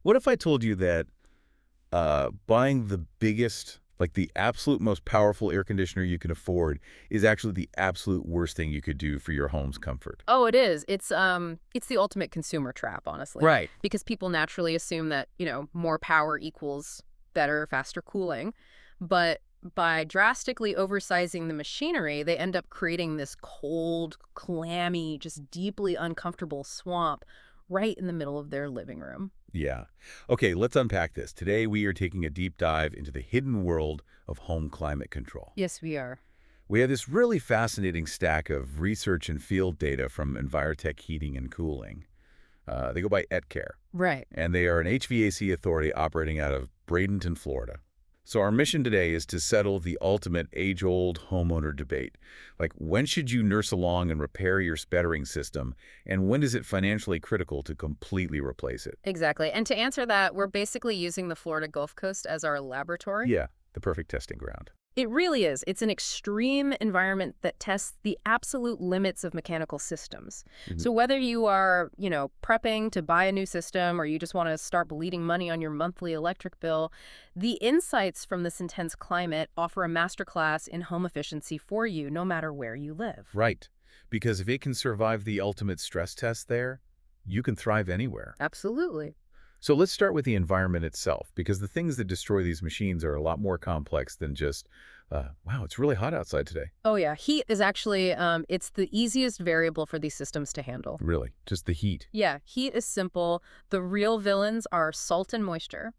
What if I told you that buying the biggest, like the absolute most powerful air conditioner you can afford is actually the absolute worst thing you could do for your home's comfort? Oh, it is. It's the ultimate consumer trap, honestly. Right. Because people naturally assume that, more power equals better, faster cooling. But by drastically oversizing the machinery, they end up creating this cold, clammy, just deeply uncomfortable swamp right in the middle of their living room. Yeah. Okay, let's unpack this. Today we are taking a deep dive into the hidden world of home climate control. Yes, we are. We have this really fascinating stack of research and field data from Envirotec Heating and Cooling. They go by Etecair, Right. and they are an HVAC authority operating out of Bradenton, Florida. So our mission today is to settle the ultimate age-old homeowner debate. Like, when should you nurse along and repair your sputtering system, and when is it financially critical to completely replace it? Exactly. And to answer that, we're basically using the Florida Gulf Coast as our laboratory. Yeah, the perfect testing ground. It really is. It's an extreme environment that tests the absolute limits of mechanical systems. So whether you are, prepping to buy a new system or you just want to start bleeding money on your monthly electric bill, the insights from this intense climate offer a masterclass in home efficiency for you, no matter where you live. Right, because if it can survive the ultimate stress test there, you can thrive anywhere. Absolutely. So let's start with the environment itself, because the things that destroy these machines are a lot more complex than just, wow, it's really hot outside today. Oh, yeah. Heat is actually, it's the easiest variable for these systems to handle. Really, just the heat. Yeah, heat is simple. The real villains are salt and moisture.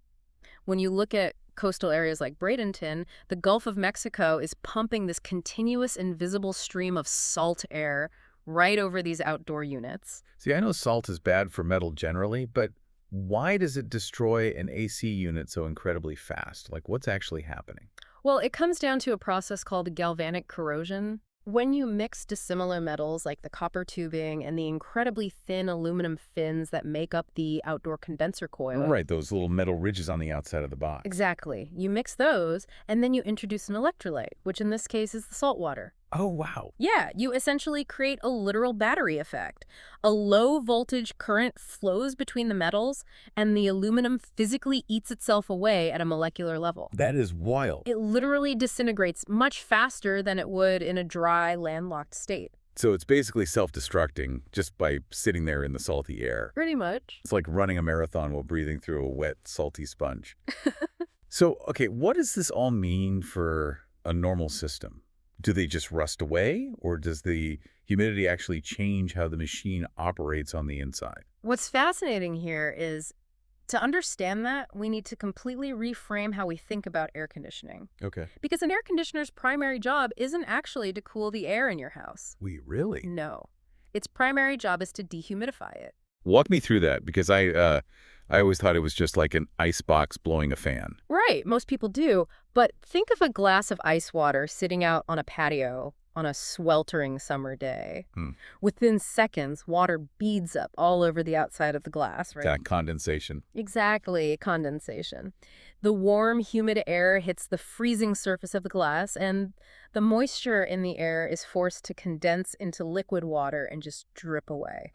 When you look at coastal areas like Bradenton, the Gulf of Mexico is pumping this continuous invisible stream of salt air right over these outdoor units. See, I know salt is bad for metal generally, but why does it destroy an AC unit so incredibly fast? Like, what's actually happening? Well, it comes down to a process called galvanic corrosion. When you mix dissimilar metals like the copper tubing and the incredibly thin aluminum fins that make up the outdoor condenser coil. Right, those little metal ridges on the outside of the box. Exactly. You mix those, and then you introduce an electrolyte, which in this case is the salt water. Oh, wow. Yeah, you essentially create a literal battery effect. A low voltage current flows between the metals, and the aluminum physically eats itself away at a molecular level. That is wild. It literally disintegrates much faster than it would in a dry, landlocked state. So it's basically self-destructing just by sitting there in the salty air. Pretty much. It's like running a marathon while breathing through a wet, salty sponge. So, okay, what does this all mean for a normal system? Do they just rust away, or does the humidity actually change how the machine operates on the inside? What's fascinating here is to understand that, we need to completely reframe how we think about air conditioning. Okay. Because an air conditioner's primary job isn't actually to cool the air in your house. Really? No. Its primary job is to dehumidify it. Walk me through that, because I always thought it was just like an ice box blowing a fan. Right, most people do. But think of a glass of ice water sitting out on a patio on a sweltering summer day. Within seconds, water beads up all over the outside of the glass, right? That condensation. Exactly, condensation. The warm, humid air hits the freezing surface of the glass, and the moisture in the air is forced to condense into liquid water and just drip away.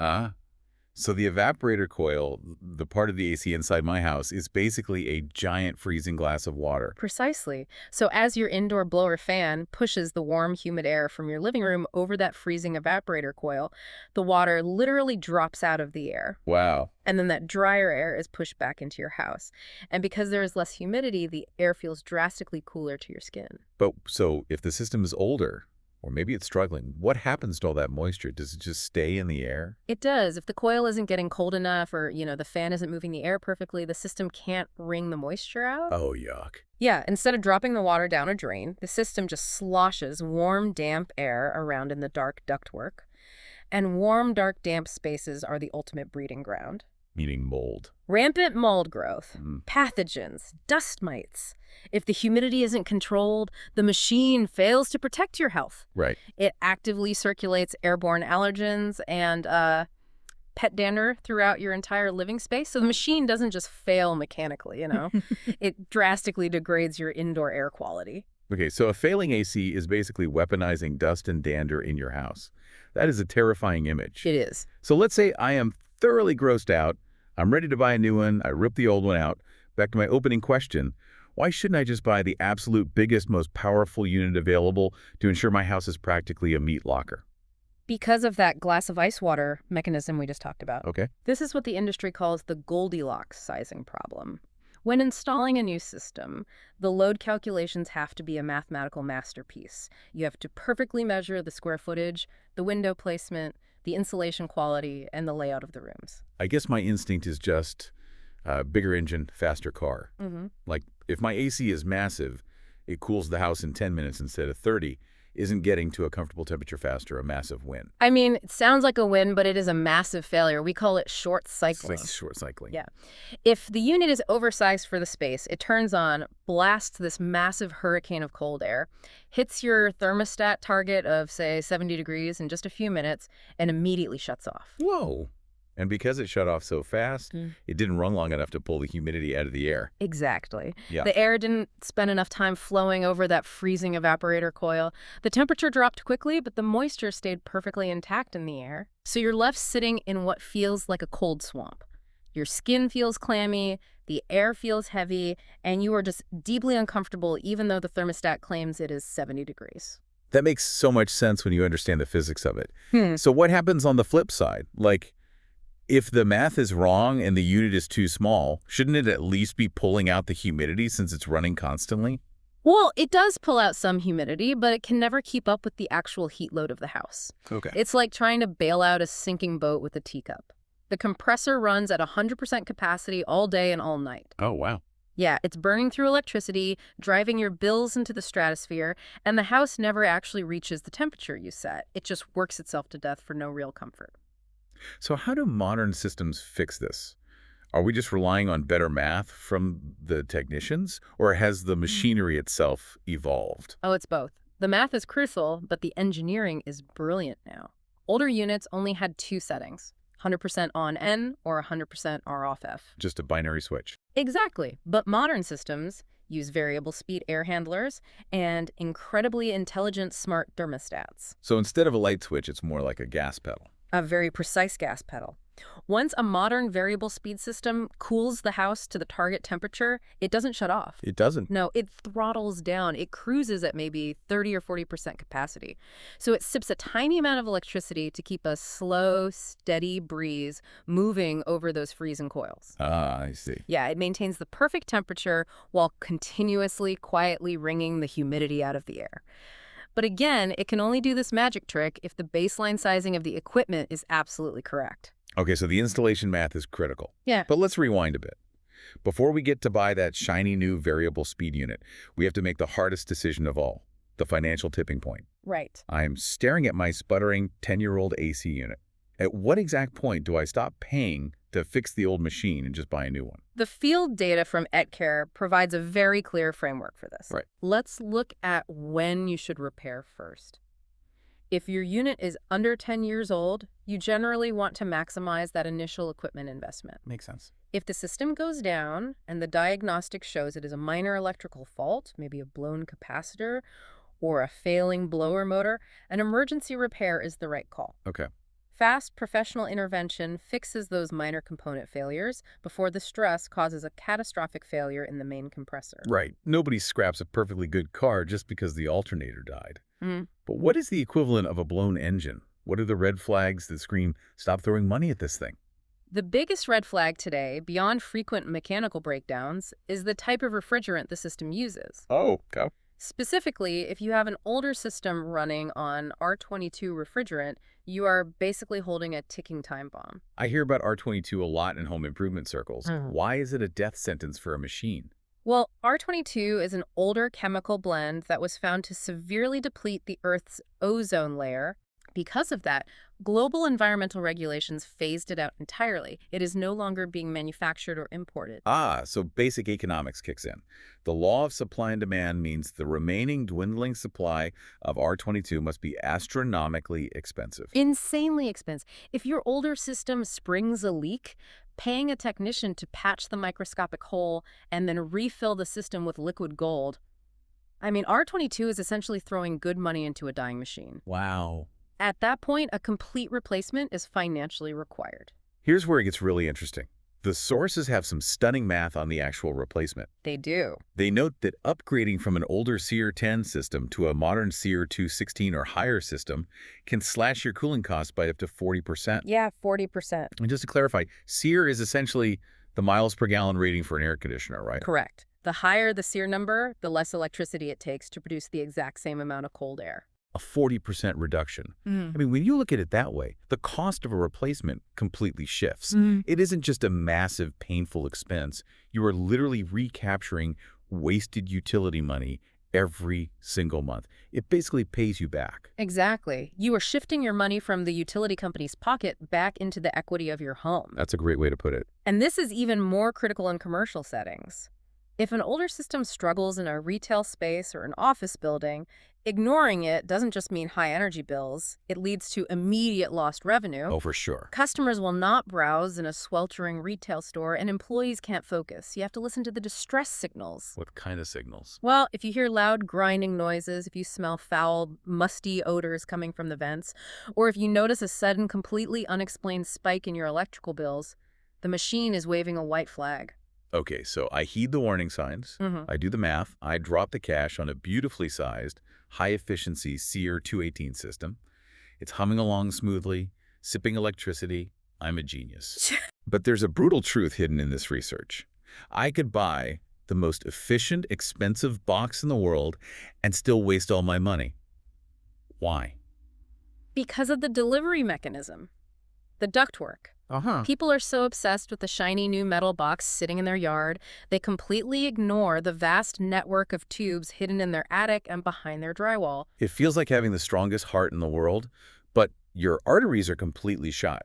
So the evaporator coil, the part of the AC inside my house, is basically a giant freezing glass of water. Precisely. So as your indoor blower fan pushes the warm, humid air from your living room over that freezing evaporator coil, the water literally drops out of the air. Wow. And then that drier air is pushed back into your house. And because there is less humidity, the air feels drastically cooler to your skin. But so if the system is older, or maybe it's struggling, what happens to all that moisture? Does it just stay in the air? It does. If the coil isn't getting cold enough or, the fan isn't moving the air perfectly, the system can't wring the moisture out. Oh, yuck. Yeah, instead of dropping the water down a drain, the system just sloshes warm, damp air around in the dark ductwork. And warm, dark, damp spaces are the ultimate breeding ground. Meaning mold. Rampant mold growth, pathogens, dust mites. If the humidity isn't controlled, the machine fails to protect your health. Right. It actively circulates airborne allergens and pet dander throughout your entire living space. So the machine doesn't just fail mechanically, It drastically degrades your indoor air quality. Okay, so a failing AC is basically weaponizing dust and dander in your house. That is a terrifying image. It is. So let's say I am thoroughly grossed out. I'm ready to buy a new one. I rip the old one out. Back to my opening question. Why shouldn't I just buy the absolute biggest, most powerful unit available to ensure my house is practically a meat locker? Because of that glass of ice water mechanism we just talked about. Okay. This is what the industry calls the Goldilocks sizing problem. When installing a new system, the load calculations have to be a mathematical masterpiece. You have to perfectly measure the square footage, the window placement, the insulation quality, and the layout of the rooms. I guess my instinct is just bigger engine, faster car. Like, if my AC is massive, it cools the house in 10 minutes instead of 30, isn't getting to a comfortable temperature faster a massive win? I mean, it sounds like a win, but it is a massive failure. We call it short cycling. Short cycling. Yeah. If the unit is oversized for the space, it turns on, blasts this massive hurricane of cold air, hits your thermostat target of, say, 70 degrees in just a few minutes, and immediately shuts off. Whoa. And because it shut off so fast, it didn't run long enough to pull the humidity out of the air. Exactly. Yeah. The air didn't spend enough time flowing over that freezing evaporator coil. The temperature dropped quickly, but the moisture stayed perfectly intact in the air. So you're left sitting in what feels like a cold swamp. Your skin feels clammy, the air feels heavy, and you are just deeply uncomfortable even though the thermostat claims it is 70 degrees. That makes so much sense when you understand the physics of it. So what happens on the flip side? Like, if the math is wrong and the unit is too small, shouldn't it at least be pulling out the humidity since it's running constantly? Well, it does pull out some humidity, but it can never keep up with the actual heat load of the house. Okay. It's like trying to bail out a sinking boat with a teacup. The compressor runs at 100% capacity all day and all night. Oh, wow. Yeah, it's burning through electricity, driving your bills into the stratosphere, and the house never actually reaches the temperature you set. It just works itself to death for no real comfort. So how do modern systems fix this? Are we just relying on better math from the technicians, or has the machinery itself evolved? Oh, it's both. The math is crucial, but the engineering is brilliant now. Older units only had two settings, 100% on-N or 100% R-off-F. Just a binary switch. Exactly. But modern systems use variable speed air handlers and incredibly intelligent smart thermostats. So instead of a light switch, it's more like a gas pedal. A very precise gas pedal. Once a modern variable speed system cools the house to the target temperature, it doesn't shut off. It doesn't. No, it throttles down. It cruises at maybe 30 or 40% capacity. So it sips a tiny amount of electricity to keep a slow, steady breeze moving over those freezing coils. Ah, I see. Yeah, it maintains the perfect temperature while continuously, quietly wringing the humidity out of the air. But again, it can only do this magic trick if the baseline sizing of the equipment is absolutely correct. Okay, so the installation math is critical. Yeah. But let's rewind a bit. Before we get to buy that shiny new variable speed unit, we have to make the hardest decision of all, the financial tipping point. Right. I'm staring at my sputtering 10-year-old AC unit. At what exact point do I stop paying to fix the old machine and just buy a new one? The field data from Etecair provides a very clear framework for this. Right. Let's look at when you should repair first. If your unit is under 10 years old, you generally want to maximize that initial equipment investment. Makes sense. If the system goes down and the diagnostic shows it is a minor electrical fault, maybe a blown capacitor or a failing blower motor, an emergency repair is the right call. Okay. Fast professional intervention fixes those minor component failures before the stress causes a catastrophic failure in the main compressor. Right. Nobody scraps a perfectly good car just because the alternator died. But what is the equivalent of a blown engine? What are the red flags that scream, stop throwing money at this thing? The biggest red flag today, beyond frequent mechanical breakdowns, is the type of refrigerant the system uses. Oh, okay. Specifically, if you have an older system running on R22 refrigerant, you are basically holding a ticking time bomb. I hear about R22 a lot in home improvement circles. Why is it a death sentence for a machine? Well, R22 is an older chemical blend that was found to severely deplete the Earth's ozone layer. Because of that, global environmental regulations phased it out entirely. It is no longer being manufactured or imported. Ah, so basic economics kicks in. The law of supply and demand means the remaining dwindling supply of R22 must be astronomically expensive. Insanely expensive. If your older system springs a leak, paying a technician to patch the microscopic hole and then refill the system with liquid gold. I mean, R22 is essentially throwing good money into a dying machine. Wow. At that point, a complete replacement is financially required. Here's where it gets really interesting. The sources have some stunning math on the actual replacement. They do. They note that upgrading from an older Sear 10 system to a modern Sear 216 or higher system can slash your cooling costs by up to 40%. Yeah, 40%. And just to clarify, Sear is essentially the miles per gallon rating for an air conditioner, right? Correct. The higher the SEER number, the less electricity it takes to produce the exact same amount of cold air. A 40% reduction. I mean, when you look at it that way, the cost of a replacement completely shifts. It isn't just a massive, painful expense. You are literally recapturing wasted utility money every single month. It basically pays you back. Exactly. You are shifting your money from the utility company's pocket back into the equity of your home. That's a great way to put it. And this is even more critical in commercial settings. If an older system struggles in a retail space or an office building, ignoring it doesn't just mean high energy bills. It leads to immediate lost revenue. Oh, for sure. Customers will not browse in a sweltering retail store, and employees can't focus. You have to listen to the distress signals. What kind of signals? Well, if you hear loud grinding noises, if you smell foul, musty odors coming from the vents, or if you notice a sudden, completely unexplained spike in your electrical bills, the machine is waving a white flag. Okay, so I heed the warning signs. I do the math. I drop the cash on a beautifully sized, high-efficiency Sear 218 system. It's humming along smoothly, sipping electricity. I'm a genius. But there's a brutal truth hidden in this research. I could buy the most efficient, expensive box in the world and still waste all my money. Why? Because of the delivery mechanism, the ductwork. People are so obsessed with the shiny new metal box sitting in their yard, they completely ignore the vast network of tubes hidden in their attic and behind their drywall. It feels like having the strongest heart in the world, but your arteries are completely shot.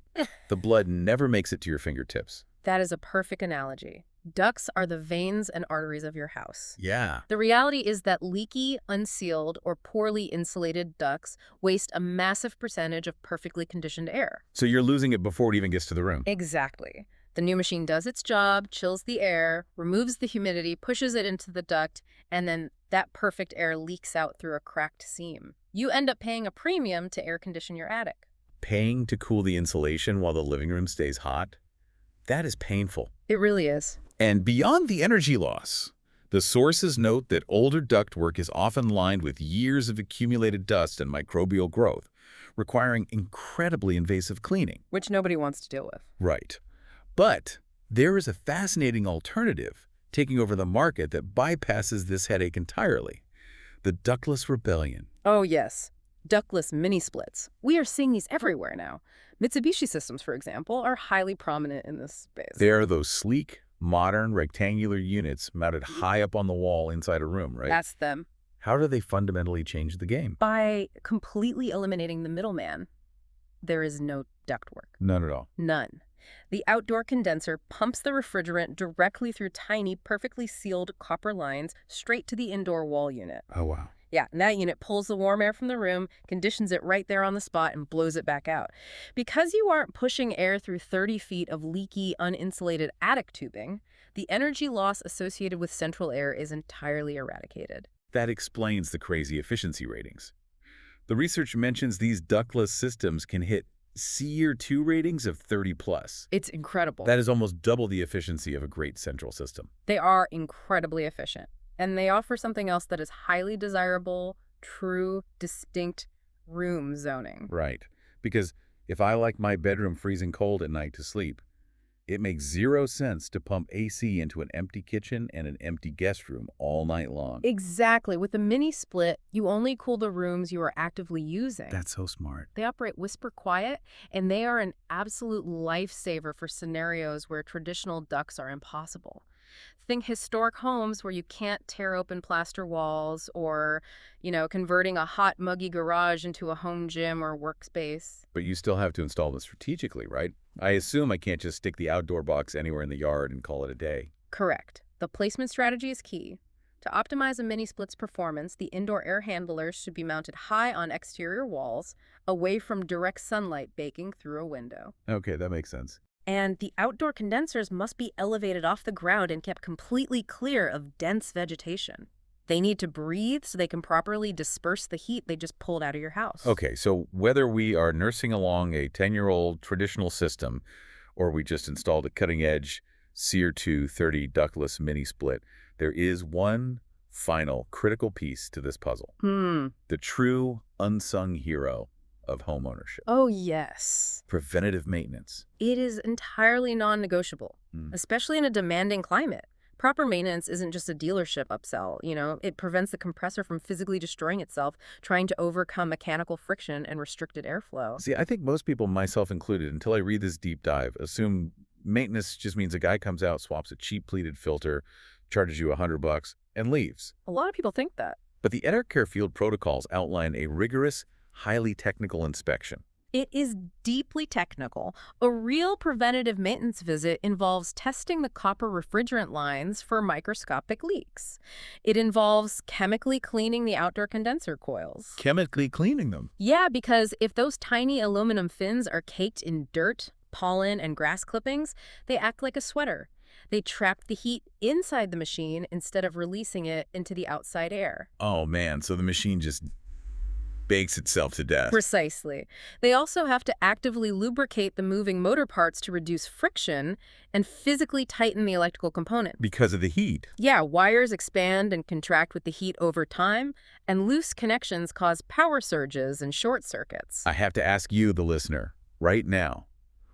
The blood never makes it to your fingertips. That is a perfect analogy. Ducts are the veins and arteries of your house. Yeah. The reality is that leaky, unsealed, or poorly insulated ducts waste a massive percentage of perfectly conditioned air. So you're losing it before it even gets to the room. Exactly. The new machine does its job, chills the air, removes the humidity, pushes it into the duct, and then that perfect air leaks out through a cracked seam. You end up paying a premium to air condition your attic. Paying to cool the insulation while the living room stays hot? That is painful. It really is. And beyond the energy loss, the sources note that older ductwork is often lined with years of accumulated dust and microbial growth, requiring incredibly invasive cleaning. Which nobody wants to deal with. Right. But there is a fascinating alternative taking over the market that bypasses this headache entirely. The ductless rebellion. Oh, yes. Ductless mini-splits. We are seeing these everywhere now. Mitsubishi systems, for example, are highly prominent in this space. They are those sleek, modern, rectangular units mounted high up on the wall inside a room, right? That's them. How do they fundamentally change the game? By completely eliminating the middleman. There is no ductwork. None at all. None. The outdoor condenser pumps the refrigerant directly through tiny, perfectly sealed copper lines straight to the indoor wall unit. Oh, wow. Yeah, and that unit pulls the warm air from the room, conditions it right there on the spot, and blows it back out. Because you aren't pushing air through 30 feet of leaky, uninsulated attic tubing, the energy loss associated with central air is entirely eradicated. That explains the crazy efficiency ratings. The research mentions these ductless systems can hit Sear 2 ratings of 30+. It's incredible. That is almost double the efficiency of a great central system. They are incredibly efficient. And they offer something else that is highly desirable, true, distinct room zoning. Right. Because if I like my bedroom freezing cold at night to sleep, it makes 0 sense to pump AC into an empty kitchen and an empty guest room all night long. Exactly. With the mini split, you only cool the rooms you are actively using. That's so smart. They operate whisper quiet, and they are an absolute lifesaver for scenarios where traditional ducts are impossible. Think historic homes where you can't tear open plaster walls or, converting a hot, muggy garage into a home gym or workspace. But you still have to install them strategically, right? I assume I can't just stick the outdoor box anywhere in the yard and call it a day. Correct. The placement strategy is key. To optimize a mini-split's performance, the indoor air handlers should be mounted high on exterior walls, away from direct sunlight baking through a window. Okay, that makes sense. And the outdoor condensers must be elevated off the ground and kept completely clear of dense vegetation. They need to breathe so they can properly disperse the heat they just pulled out of your house. Okay, so whether we are nursing along a 10-year-old traditional system or we just installed a cutting-edge SEER 230 ductless mini split, there is one final critical piece to this puzzle. The true unsung hero of homeownership. Oh, yes. Preventative maintenance. It is entirely non-negotiable, especially in a demanding climate. Proper maintenance isn't just a dealership upsell, it prevents the compressor from physically destroying itself, trying to overcome mechanical friction and restricted airflow. See, I think most people, myself included, until I read this deep dive, assume maintenance just means a guy comes out, swaps a cheap pleated filter, charges you $100, and leaves. A lot of people think that. But the Etecair field protocols outline a rigorous, highly technical inspection. It is deeply technical. A real preventative maintenance visit involves testing the copper refrigerant lines for microscopic leaks. It involves chemically cleaning the outdoor condenser coils. Chemically cleaning them? Yeah, because if those tiny aluminum fins are caked in dirt, pollen, and grass clippings, they act like a sweater. They trap the heat inside the machine instead of releasing it into the outside air. Oh, man, so the machine just bakes itself to death. Precisely. They also have to actively lubricate the moving motor parts to reduce friction and physically tighten the electrical component. Because of the heat. Yeah, wires expand and contract with the heat over time, and loose connections cause power surges and short circuits. I have to ask you, the listener, right now,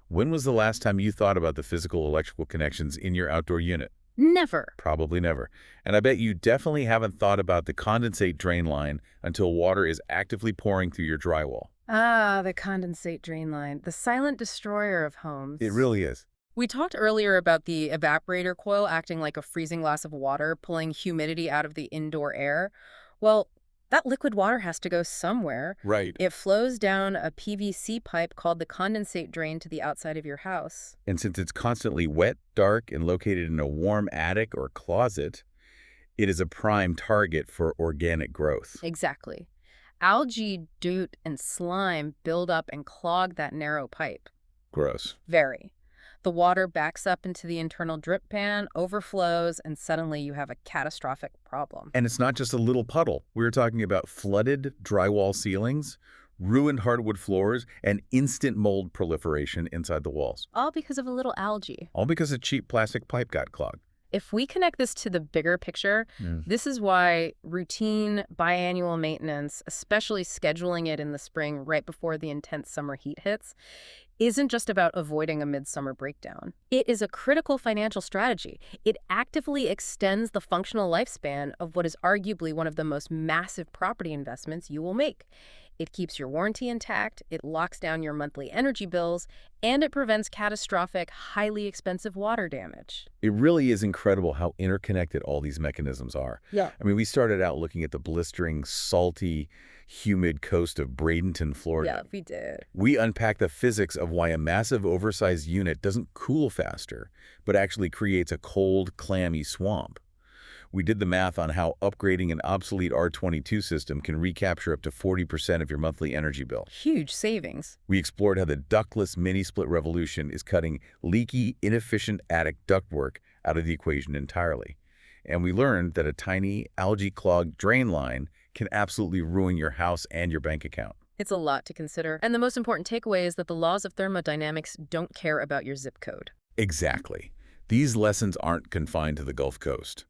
when was the last time you thought about the physical electrical connections in your outdoor unit? Never. Probably never. And I bet you definitely haven't thought about the condensate drain line until water is actively pouring through your drywall. Ah, the condensate drain line, the silent destroyer of homes. It really is. We talked earlier about the evaporator coil acting like a freezing glass of water, pulling humidity out of the indoor air. Well, that liquid water has to go somewhere. Right. It flows down a PVC pipe called the condensate drain to the outside of your house. And since it's constantly wet, dark, and located in a warm attic or closet, it is a prime target for organic growth. Exactly. Algae, dirt, and slime build up and clog that narrow pipe. Gross. Very. The water backs up into the internal drip pan, overflows, and suddenly you have a catastrophic problem. And it's not just a little puddle. We're talking about flooded drywall ceilings, ruined hardwood floors, and instant mold proliferation inside the walls. All because of a little algae. All because a cheap plastic pipe got clogged. If we connect this to the bigger picture, this is why routine biannual maintenance, especially scheduling it in the spring right before the intense summer heat hits, isn't just about avoiding a midsummer breakdown. It is a critical financial strategy. It actively extends the functional lifespan of what is arguably one of the most massive property investments you will make. It keeps your warranty intact, it locks down your monthly energy bills, and it prevents catastrophic, highly expensive water damage. It really is incredible how interconnected all these mechanisms are. Yeah. I mean, we started out looking at the blistering, salty, humid coast of Bradenton, Florida. Yeah, we did. We unpacked the physics of why a massive oversized unit doesn't cool faster, but actually creates a cold, clammy swamp. We did the math on how upgrading an obsolete R22 system can recapture up to 40% of your monthly energy bill. Huge savings. We explored how the ductless mini-split revolution is cutting leaky, inefficient attic ductwork out of the equation entirely. And we learned that a tiny, algae-clogged drain line can absolutely ruin your house and your bank account. It's a lot to consider. And the most important takeaway is that the laws of thermodynamics don't care about your zip code. Exactly. These lessons aren't confined to the Gulf Coast.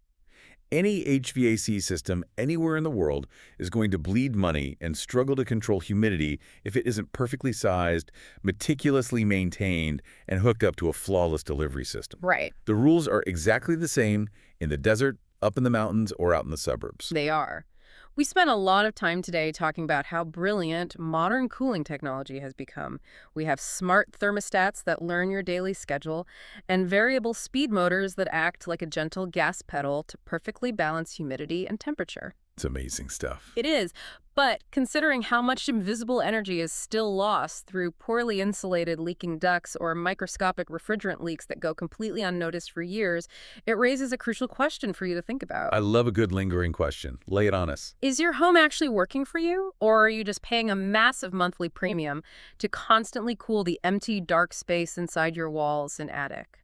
Any HVAC system anywhere in the world is going to bleed money and struggle to control humidity if it isn't perfectly sized, meticulously maintained, and hooked up to a flawless delivery system. Right. The rules are exactly the same in the desert, up in the mountains, or out in the suburbs. They are. We spent a lot of time today talking about how brilliant modern cooling technology has become. We have smart thermostats that learn your daily schedule and variable speed motors that act like a gentle gas pedal to perfectly balance humidity and temperature. It's amazing stuff. It is. But considering how much invisible energy is still lost through poorly insulated leaking ducts or microscopic refrigerant leaks that go completely unnoticed for years, it raises a crucial question for you to think about. I love a good lingering question. Lay it on us. Is your home actually working for you, or are you just paying a massive monthly premium to constantly cool the empty, dark space inside your walls and attic?